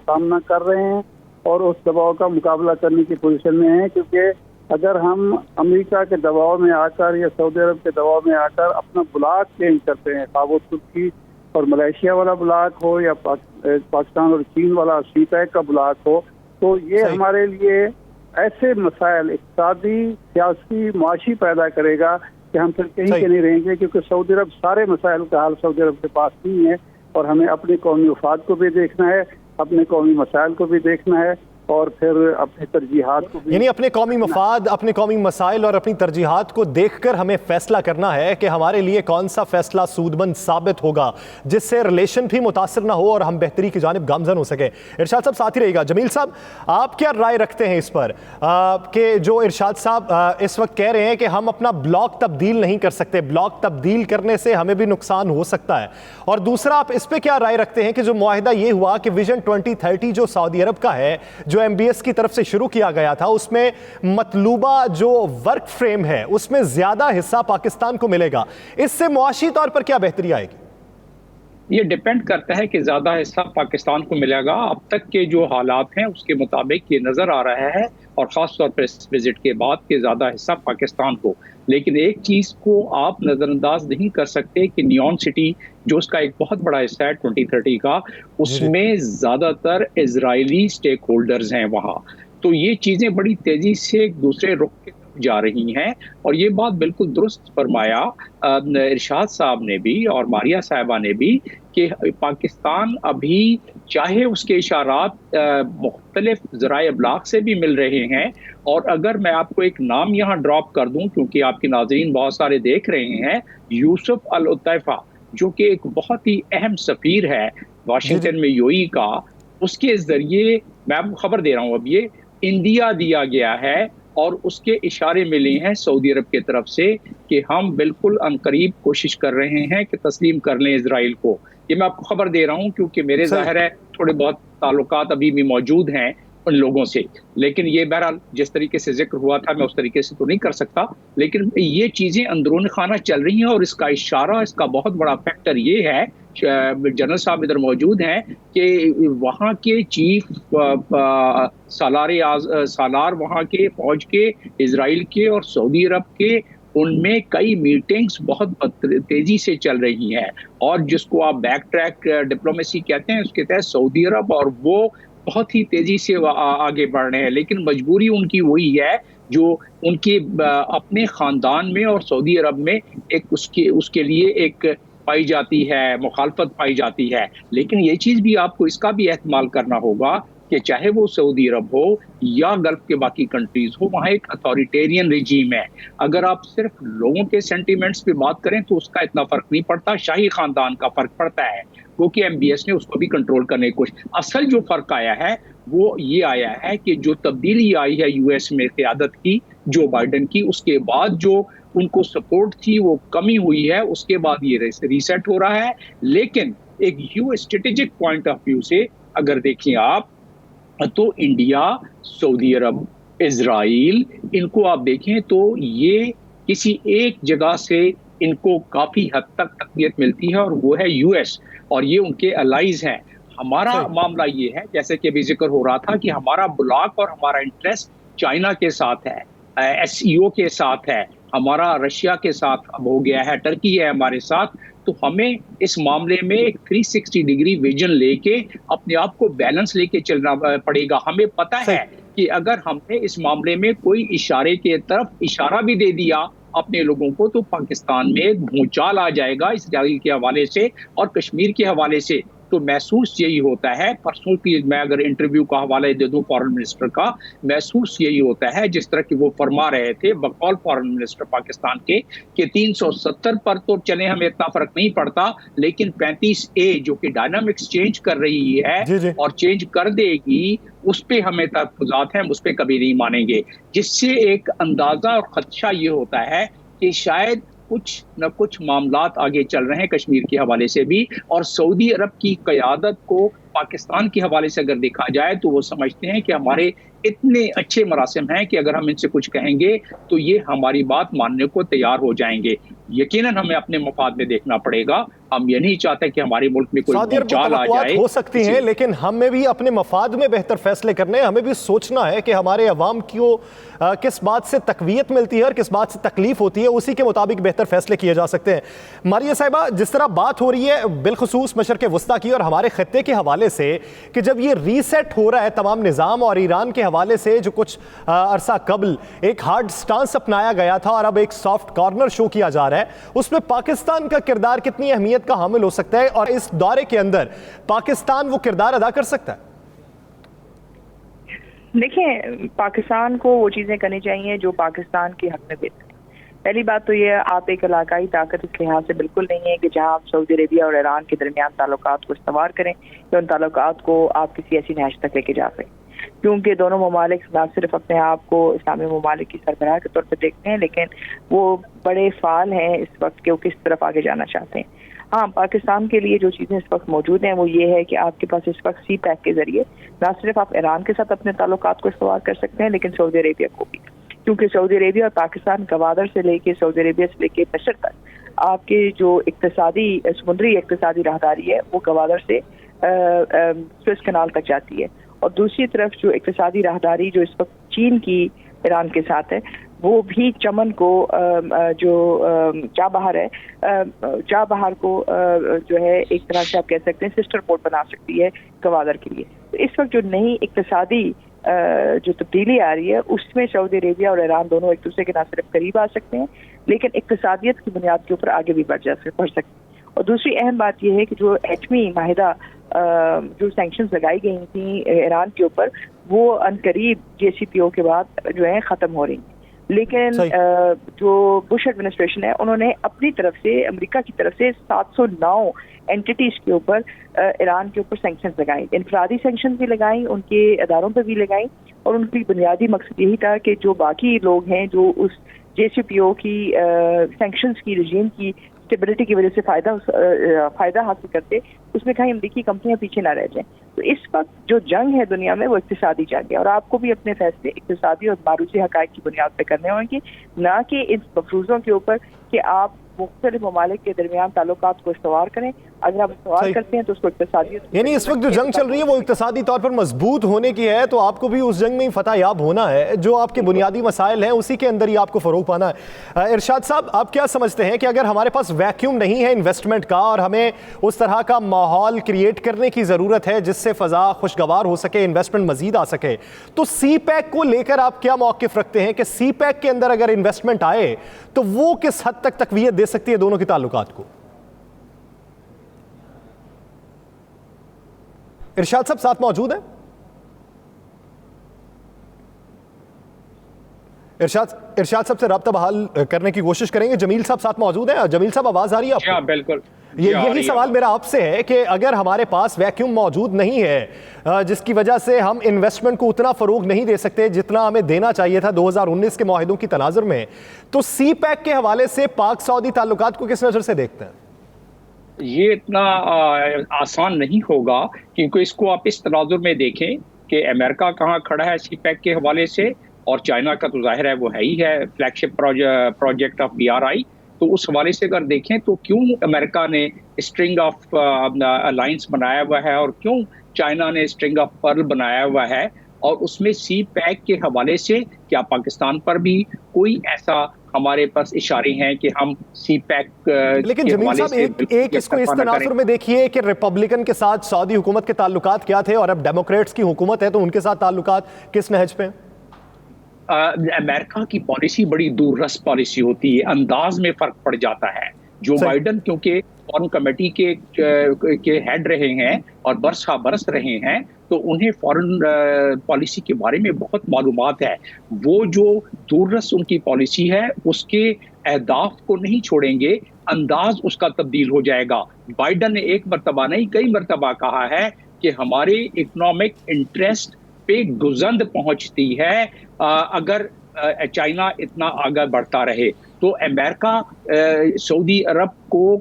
سامنا کر رہے ہیں اور اس دباؤ کا مقابلہ کرنے کی پوزیشن میں ہیں، کیونکہ اگر ہم امریکہ کے دباؤ میں آ کر یا سعودی عرب کے دباؤ میں آ کر اپنا بلاک چینج کرتے ہیں، خواہ وہ ترکی اور ملیشیا والا بلاک ہو یا پاکستان اور چین والا سی پیک کا بلاک ہو، تو یہ ہمارے لیے ایسے مسائل اقتصادی، سیاسی، معاشی پیدا کرے گا کہ ہم پھر کہیں کے نہیں رہیں گے، کیونکہ سعودی عرب سارے مسائل کا حل سعودی عرب کے پاس نہیں ہے، اور ہمیں اپنے قومی مفاد کو بھی دیکھنا ہے، اپنے قومی مسائل کو بھی دیکھنا ہے، اور پھر اپنی ترجیحات کو بھی، یعنی اپنے قومی مفاد، اپنے قومی مسائل اور اپنی ترجیحات کو دیکھ کر ہمیں فیصلہ کرنا ہے کہ ہمارے لیے کون سا فیصلہ سودمند ثابت ہوگا جس سے ریلیشن بھی متاثر نہ ہو اور ہم بہتری کی جانب گامزن ہو سکیں. ارشاد صاحب ساتھ ہی رہے گا. جمیل صاحب، آپ کیا رائے رکھتے ہیں اس پر کہ جو ارشاد صاحب اس وقت کہہ رہے ہیں کہ ہم اپنا بلاک تبدیل نہیں کر سکتے، بلاک تبدیل کرنے سے ہمیں بھی نقصان ہو سکتا ہے، اور دوسرا آپ اس پہ کیا رائے رکھتے ہیں کہ جو معاہدہ یہ ہوا کہ ویژن 2030 جو سعودی عرب کا ہے، جو MBS کی طرف سے شروع کیا گیا تھا، اس میں مطلوبہ جو ورک فریم ہے اس میں زیادہ حصہ پاکستان کو ملے گا، اس سے معاشی طور پر کیا بہتری آئے گی؟ یہ ڈیپینڈ کرتا ہے کہ زیادہ حصہ پاکستان کو ملے گا. اب تک کے جو حالات ہیں اس کے مطابق یہ نظر آ رہا ہے، اور خاص طور پر اس وزٹ کے بعد کہ زیادہ حصہ پاکستان کو. لیکن ایک چیز کو آپ نظر انداز نہیں کر سکتے کہ نیون سٹی جو اس کا ایک بہت بڑا حصہ ہے 2030 کا، اس میں زیادہ تر اسرائیلی سٹیک ہولڈرز ہیں وہاں. تو یہ چیزیں بڑی تیزی سے ایک دوسرے رخ کے جا رہی ہیں، اور یہ بات بالکل درست فرمایا ارشاد صاحب نے بھی اور ماریہ صاحبہ نے بھی کہ پاکستان ابھی چاہے اس کے اشارات مختلف ذرائع ابلاغ سے بھی مل رہے ہیں، اور اگر میں آپ کو ایک نام یہاں ڈراپ کر دوں کیونکہ آپ کے ناظرین بہت سارے دیکھ رہے ہیں، یوسف العطیفہ جو کہ ایک بہت ہی اہم سفیر ہے واشنگٹن میں UAE کا، اس کے ذریعے میں آپ کو خبر دے رہا ہوں اب یہ انڈیا دیا گیا ہے، اور اس کے اشارے ملے ہیں سعودی عرب کی طرف سے کہ ہم بالکل عنقریب کوشش کر رہے ہیں کہ تسلیم کر لیں اسرائیل کو. یہ میں آپ کو خبر دے رہا ہوں کیونکہ میرے ظاہر ہے تھوڑے بہت تعلقات ابھی بھی موجود ہیں ان لوگوں سے، لیکن یہ بہرحال جس طریقے سے ذکر ہوا تھا میں اس طریقے سے تو نہیں کر سکتا، لیکن یہ چیزیں اندرون خانہ چل رہی ہیں. اور اس کا اشارہ، اس کا بہت بڑا فیکٹر یہ ہے، جنرل صاحب ادھر موجود ہیں، کہ وہاں کے چیف سالار وہاں کے فوج کے، اسرائیل کے اور سعودی عرب کے، ان میں کئی میٹنگز بہت تیزی سے چل رہی ہیں، اور جس کو آپ بیک ٹریک ڈپلومیسی کہتے ہیں، اس کے تحت سعودی عرب اور وہ بہت ہی تیزی سے آگے بڑھ رہے ہیں. لیکن مجبوری ان کی وہی ہے جو ان کے اپنے خاندان میں اور سعودی عرب میں ایک اس کے لیے ایک پائی جاتی ہے، مخالفت پائی جاتی ہے. لیکن یہ چیز بھی آپ کو اس کا بھی احتمال کرنا ہوگا कि चाहे वो सऊदी अरब हो या गल्फ के बाकी कंट्रीज हो, वहाँ एक अथॉरिटेरियन रिजीम है। अगर आप सिर्फ लोगों के सेंटीमेंट्स पे बात करें तो उसका इतना फर्क नहीं पड़ता, शाही खानदान का फर्क पड़ता है, क्योंकि MBS ने उसको भी कंट्रोल करने की कोशिश। असल जो फर्क आया है वो ये आया है कि जो तब्दीली आई है US में क़यादत की, जो बाइडन की, उसके बाद जो उनको सपोर्ट थी वो कमी हुई है, उसके बाद ये रीसेट हो रहा है। लेकिन एक स्ट्रेटेजिक पॉइंट ऑफ व्यू से अगर देखें आप, तो इंडिया, सऊदी अरब, इजराइल, इनको आप देखें तो ये किसी एक जगह से इनको काफी हद तक तकवीत मिलती है, और वो है US, और ये उनके अलाइज हैं। हमारा मामला ये है, जैसे कि अभी जिक्र हो रहा था, कि हमारा ब्लॉक और हमारा इंटरेस्ट चाइना के साथ है, SCO के साथ है, हमारा रशिया के साथ अब हो गया है, टर्की है हमारे साथ। तो हमें इस मामले में एक 360 डिग्री विजन लेके अपने आप को बैलेंस लेके चलना पड़ेगा। हमें पता है कि अगर हमने इस मामले में कोई इशारे के तरफ इशारा भी दे दिया अपने लोगों को, तो पाकिस्तान में एक भूचाल आ जाएगा इसराइल के हवाले से और कश्मीर के हवाले से। तो महसूस यही होता है, परसों की मैं अगर इंटरव्यू का हवाला दे दूं फॉरेन मिनिस्टर का, महसूस यही होता है जिस तरह की वो फरमा रहे थे बकौल फॉरेन मिनिस्टर पाकिस्तान के, कि 370 पर तो चले हमें इतना फर्क नहीं पड़ता, लेकिन 35A जो कि डायनामिक्स चेंज कर रही है और चेंज कर देगी, उस पे हमें तहफ़्फ़ुज़ात हैं, उस पे कभी नहीं मानेंगे। जिससे एक अंदाजा और खदशा ये होता है कि शायद कुछ न कुछ मामलात आगे चल रहे हैं कश्मीर के हवाले से भी, और सऊदी अरब की क़यादत को पाकिस्तान के हवाले से अगर देखा जाए तो वो समझते हैं कि हमारे इतने अच्छे मरासिम हैं कि अगर हम इनसे कुछ कहेंगे तो ये हमारी बात मानने को तैयार हो जाएंगे। यकीनन हमें अपने मफाद में देखना पड़ेगा। हम ये नहीं चाहते कि हमारे मुल्क में कोई भूचाल आ जाए। हो सकती है, लेकिन हमें भी अपने मफाद में बेहतर फैसले करने, हमें भी सोचना है कि हमारे अवाम को किस बात से तकवीत मिलती है और किस बात से तकलीफ होती है, उसी के मुताबिक बेहतर फैसले किए जा सकते हैं। मारिया साहिबा, जिस तरह बात हो रही है बिलखुसूस मशरक़ वस्ता की और हमारे खत्ते के हवाले से, कि जब ये रीसेट हो रहा है तमाम निज़ाम, और ईरान के हवाले से जो कुछ अरसा कबल एक हार्ड स्टांस अपनाया गया था और अब एक सॉफ्ट कॉर्नर शो किया जा रहा है, उसमें पाकिस्तान का किरदार कितनी अहमियत का हामिल हो सकता है, और इस दौरे के अंदर पाकिस्तान वो किरदार अदा कर सकता है? देखिए, पाकिस्तान को वो चीज़ें करनी चाहिए जो पाकिस्तान के हक में बेहतर है। पहली बात तो ये, आप एक इलाकाई ताकत इस लिहाज से बिल्कुल नहीं है कि जहां आप सऊदी अरेबिया और ईरान के दरमियान ताल्लुकात को इस्तेमाल करें या उन ताल्लुकात को आप किसी ऐसी नहज तक लेके जा सकें, क्योंकि दोनों ममालिक ना सिर्फ अपने आप को इस्लामी ममालिक की सरबराह के तौर पर देखते हैं, लेकिन वो बड़े फाल हैं इस वक्त कि वो किस तरफ आगे जाना चाहते हैं। हाँ, पाकिस्तान के लिए जो चीज़ें इस वक्त मौजूद हैं वो ये है कि आपके पास इस वक्त CPEC के जरिए ना सिर्फ आप ईरान के साथ अपने ताल्लुकात को इस्तेमाल कर सकते हैं, लेकिन सऊदी अरेबिया को भी, क्योंकि सऊदी अरेबिया और पाकिस्तान गवादर से लेके सऊदी अरेबिया से लेके मिस्र तक आपके जो इक्तिसादी समुद्री इक्तिसादी राहदारी है वो गवादर से सुएज़ कनाल तक जाती है, और दूसरी तरफ जो इक्तिसादी राहदारी जो इस वक्त चीन की ईरान के साथ है, वो भी चमन को जो चाबहार है, चाबहार को जो है एक तरह से आप कह सकते हैं सिस्टर पोर्ट बना सकती है गवादर के लिए। तो इस वक्त जो नई इक्तिसादी जो तब्दीली आ रही है उसमें सऊदी अरेबिया और ईरान दोनों एक दूसरे के ना सिर्फ करीब आ सकते हैं, लेकिन इक्तिसादियत की बुनियाद के ऊपर आगे भी बढ़ सकते हैं। और दूसरी अहम बात यह है कि जो एटमी माहिदा जो सैंक्शंस लगाई गई थी ईरान के ऊपर, वो अनकरीब JCPOA के बाद जो है ख़त्म हो रही हैं, लेकिन जो बुश एडमिनिस्ट्रेशन है उन्होंने अपनी तरफ से, अमेरिका की तरफ से 709 एंटिटीज के ऊपर ईरान के ऊपर सैंक्शंस लगाई, इनफरादी सैंक्शंस भी लगाई, उनके अदारों पर भी लगाई, और उनकी बुनियादी मकसद यही था कि जो बाकी लोग हैं जो उस JCPOA की सैंक्शंस की रजीम की स्टेबिलिटी की वजह से फायदा हासिल करते, उसमें कहीं अमरीकी कंपनियां पीछे ना रह जाएं। तो इस वक्त जो जंग है दुनिया में वो इक्तिसादी जंग है, और आपको भी अपने फैसले इक्तिसादी और मारूसी हक़ाइक़ की बुनियाद पर करने होंगे, ना कि इन मफरूज़ों के ऊपर कि आप मुख्तलिफ ममालिक के दरमियान ताल्लुकात को इस्तेमाल करें। अगर आप इस्तेमाल करते हैं तो उसको इक्तिसादी, यानी इस वक्त जो जंग चल रही है वो इक्तिसादी तौर पर मजबूत होने की है, तो आपको भी उस जंग में फतह याब होना है। जो आपके बुनियादी मसाइल हैं उसी के अंदर ही आपको फ़रोग़ पाना है। इरशाद साहब, आप क्या समझते हैं कि अगर हमारे पास वैक्यूम नहीं है इन्वेस्टमेंट का और हमें उस तरह का माहौल क्रिएट करने की ज़रूरत है जिससे फ़ज़ा खुशगवार हो सके, इन्वेस्टमेंट मज़ीद आ सके, तो CPEC को लेकर आप क्या मौक़िफ़ रखते हैं कि CPEC के अंदर अगर इन्वेस्टमेंट आए तो वो किस हद तक तक़वियत दे सकती है दोनों के ताल्लुकात को? इरशाद साहब साथ मौजूद हैं? इरशाद साहब से रब्ता बहाल करने की कोशिश करेंगे। जमील साहब साथ मौजूद हैं। जमील साहब, आवाज आ रही है आपको? बिल्कुल। यही सवाल मेरा आपसे है कि अगर हमारे पास वैक्यूम मौजूद नहीं है जिसकी वजह से हम इन्वेस्टमेंट को उतना फरोग नहीं दे सकते जितना हमें देना चाहिए था 2019 के मुआहिदों की तनाजुर में, तो सी पैक के हवाले से पाक सऊदी ताल्लुकात को किस नज़र से देखते हैं? ये इतना आसान नहीं होगा, क्योंकि इसको आप इस तनाजुर में देखें कि अमेरिका कहाँ खड़ा है सी पैक के हवाले से, और चाइना का तो जाहिर है वो है ही है फ्लैगशिप प्रोजेक्ट ऑफ BRI। तो उस हवाले से अगर देखें तो क्यों अमेरिका ने स्ट्रिंग ऑफ अलायंस बनाया हुआ है और क्यों चाइना ने स्ट्रिंग ऑफ पर्ल बनाया हुआ है, और उसमें सी पैक के हवाले से क्या पाकिस्तान पर भी कोई ऐसा हमारे पास इशारे हैं कि हम सी पैक लेकिन जमील साहब एक इसको इस तनाजुर में देखिए कि रिपब्लिकन के साथ सऊदी हुकूमत के ताल्लुकात क्या थे और अब डेमोक्रेट्स की हुकूमत है तो उनके साथ ताल्लुकात किस नहज पे? अमेरिका की पॉलिसी बड़ी दूररस पॉलिसी होती है, अंदाज में फर्क पड़ जाता है। जो बाइडन क्योंकि फॉरेन कमेटी के हेड रहे हैं और बरस रहे हैं, तो उन्हें फॉरेन पॉलिसी के बारे में बहुत मालूमात है। वो जो दूररस उनकी पॉलिसी है उसके अहदाफ को नहीं छोड़ेंगे, अंदाज उसका तब्दील हो जाएगा। बाइडन ने एक मरतबा नहीं कई मरतबा कहा है कि हमारे इकोनॉमिक इंटरेस्ट पे गुजंद पहुंचती है अगर चाइना इतना आगे बढ़ता रहे। तो अमेरिका सऊदी अरब को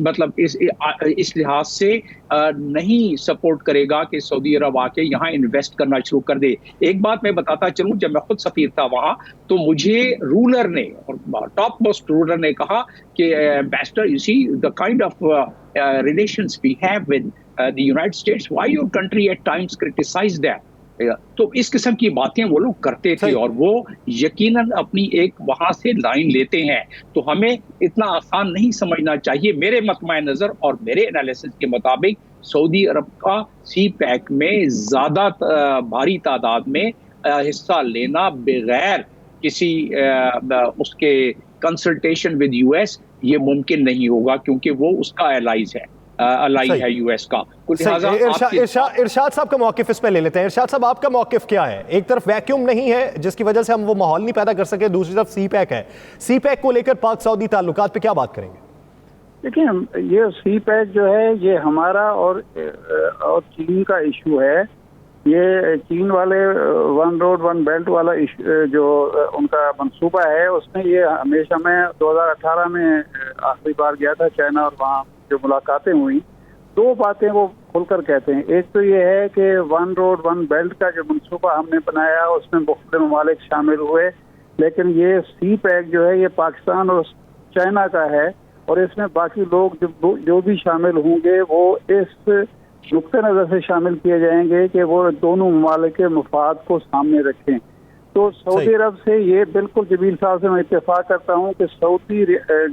मतलब इस लिहाज से नहीं सपोर्ट करेगा कि सऊदी अरब आके यहाँ इन्वेस्ट करना शुरू कर दे। एक बात मैं बताता चलूं, जब मैं खुद सफीर था वहाँ, तो मुझे रूलर ने और टॉप मोस्ट रूलर ने कहा कि ambassador, you see the kind of relations we have with the United States, why your country at times criticize that. तो इस किस्म की बातें वो लोग करते थे और वो यकीनन अपनी एक वहां से लाइन लेते हैं। तो हमें इतना आसान नहीं समझना चाहिए। मेरे मतमा नजर और मेरे एनालिसिस के मुताबिक सऊदी अरब का सी पैक में ज्यादा भारी तादाद में हिस्सा लेना बगैर किसी उसके कंसल्टेशन विद US ये मुमकिन नहीं होगा, क्योंकि वो उसका एलाइज है, अलाई है US का। इरशाद साहब का मौकिफ इस पे ले लेते हैं। इरशाद साहब, आपका मौकिफ क्या है? एक तरफ वैक्यूम नहीं है जिसकी वजह से हम वो माहौल नहीं पैदा कर सके, दूसरी तरफ सी पैक है। सी पैक को लेकर पाक सऊदी ताल्लुकात पे क्या बात करेंगे? देखिए, ये सी पैक जो है ये हमारा और चीन का इशू है। ये चीन वाले वन रोड वन बेल्ट वाला जो उनका मंसूबा है, उसमें ये हमेशा, मैं 2018 में आखिरी बार गया था चाइना और वहाँ जो मुलाकातें हुई, दो बातें वो खुलकर कहते हैं। एक तो ये है कि वन रोड वन बेल्ट का जो मंसूबा हमने बनाया उसमें मुख्तलिफ ममालिक शामिल हुए, लेकिन ये सी पैक जो है ये पाकिस्तान और चाइना का है, और इसमें बाकी लोग जो भी शामिल होंगे वो इस नुक्ते नज़र से शामिल किए जाएंगे कि वो दोनों ममालिक के मफाद को सामने रखें। तो सऊदी अरब से ये बिल्कुल, जमील साहब से मैं इत्तेफाक करता हूँ कि सऊदी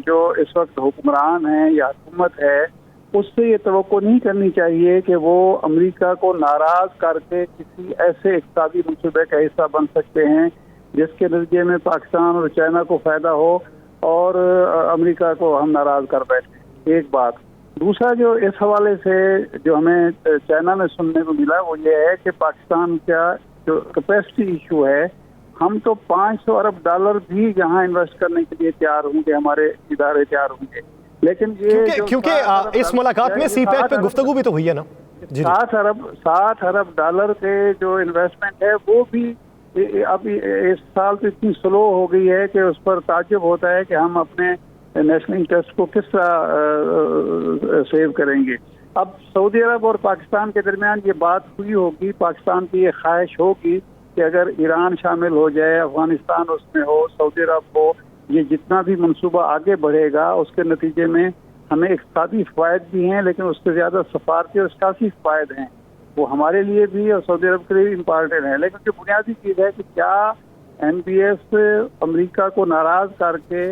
जो इस वक्त हुक्मरान है या हुकूमत है, उससे ये तवक्को नहीं करनी चाहिए कि वो अमेरिका को नाराज करके किसी ऐसे इक़्तिसादी मंसूबे का हिस्सा बन सकते हैं जिसके नतीजे में पाकिस्तान और चाइना को फ़ायदा हो और अमेरिका को हम नाराज कर बैठे। एक बात। दूसरा, जो इस हवाले से जो हमें चाइना में सुनने को मिला वो ये है कि पाकिस्तान का जो कैपेसिटी इशू है, हम तो $500 अरब भी यहाँ इन्वेस्ट करने के लिए तैयार होंगे, हमारे इदारे तैयार होंगे, लेकिन ये क्योंकि इस मुलाकात में सी पैक पे गुफ्तगू भी तो हुई है ना। 60 अरब डॉलर के जो इन्वेस्टमेंट है वो भी अब इस साल तो इतनी स्लो हो गई है कि उस पर ताज्जुब होता है कि हम अपने नेशनल इंटरेस्ट को किस तरह सेव करेंगे। अब सऊदी अरब और पाकिस्तान के दरमियान ये बात हुई होगी, पाकिस्तान की ये ख्वाहिश होगी कि अगर ईरान शामिल हो जाए, अफगानिस्तान उसमें हो, सऊदी अरब हो, ये जितना भी मंसूबा आगे बढ़ेगा उसके नतीजे में हमें इक़्तिसादी फ़वाइद भी हैं, लेकिन उससे ज़्यादा सफारती और सियासी फ़वाइद हैं, वो हमारे लिए भी और सऊदी अरब के लिए भी इम्पॉर्टेंट है। लेकिन जो बुनियादी चीज़ है कि क्या NBS अमेरिका को नाराज़ करके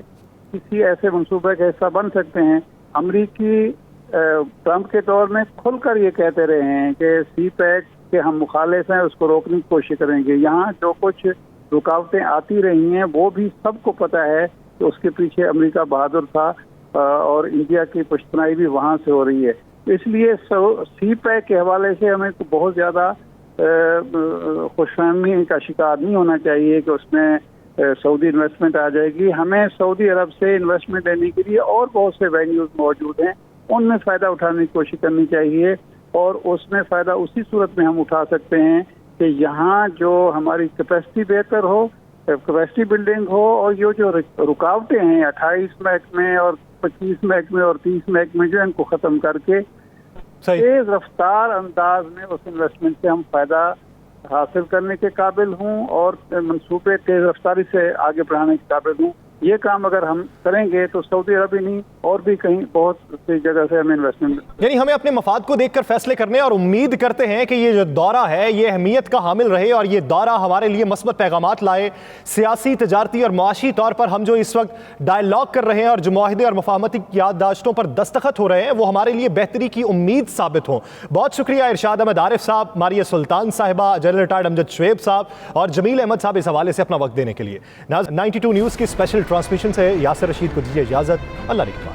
किसी ऐसे मंसूबे का हिस्सा बन सकते हैं? अमरीकी ट्रंप के दौर में खुलकर ये कहते रहे हैं कि सी पैक के हम मुखालिफ हैं, उसको रोकने की कोशिश करेंगे। यहाँ जो कुछ रुकावटें आती रही हैं वो भी सबको पता है कि उसके पीछे अमेरिका बहादुर था और इंडिया की पुश्तनाई भी वहाँ से हो रही है। इसलिए सी पैक के हवाले से हमें तो बहुत ज़्यादा खुशफहमी का शिकार नहीं होना चाहिए कि उसमें सऊदी इन्वेस्टमेंट आ जाएगी। हमें सऊदी अरब से इन्वेस्टमेंट लेने के लिए और बहुत से वेन्यूज मौजूद हैं, उनमें फ़ायदा उठाने की कोशिश करनी चाहिए और उसमें फ़ायदा उसी सूरत में हम उठा सकते हैं कि यहाँ जो हमारी कैपेसिटी बेहतर हो, कैपेसिटी बिल्डिंग हो, और ये जो रुकावटें हैं 28 महकमे और 25 महकमे और 30 महकमे जो इनको ख़त्म करके तेज़ रफ्तार अंदाज में उस इन्वेस्टमेंट से हम फ़ायदा हासिल करने के काबिल हूँ और मंसूबे तेज़ रफ्तारी से आगे बढ़ाने के काबिल हूँ। ये काम अगर हम करेंगे तो सऊदी अरब ही नहीं और भी कहीं बहुत सी जगह से हमें इन्वेस्टमेंट, यानी हमें अपने मफाद को देखकर फैसले करने और उम्मीद करते हैं कि ये जो दौरा है ये अहमियत का हामिल रहे और ये दौरा हमारे लिए मस्बत पैगामात लाए। सियासी, तजारती और माशी तौर पर हम जो इस वक्त डायलॉग कर रहे हैं और जो मुआहदे और मुफाहमती याददाश्तों पर दस्तखत हो रहे हैं वो हमारे लिए बेहतरी की उम्मीद साबित हों। बहुत शुक्रिया इरशाद अहमद आरिफ साहब, मारिया सुल्तान साहिबा, जनरल रिटायर्ड अमजद शुएब साहब और जमील अहमद साहब इस हवाले से अपना वक्त देने के लिए। 92 न्यूज़ की स्पेशल ट्रांसमिशन से यासिर रशीद को दीजिए इजाज़त। अल्लाह ने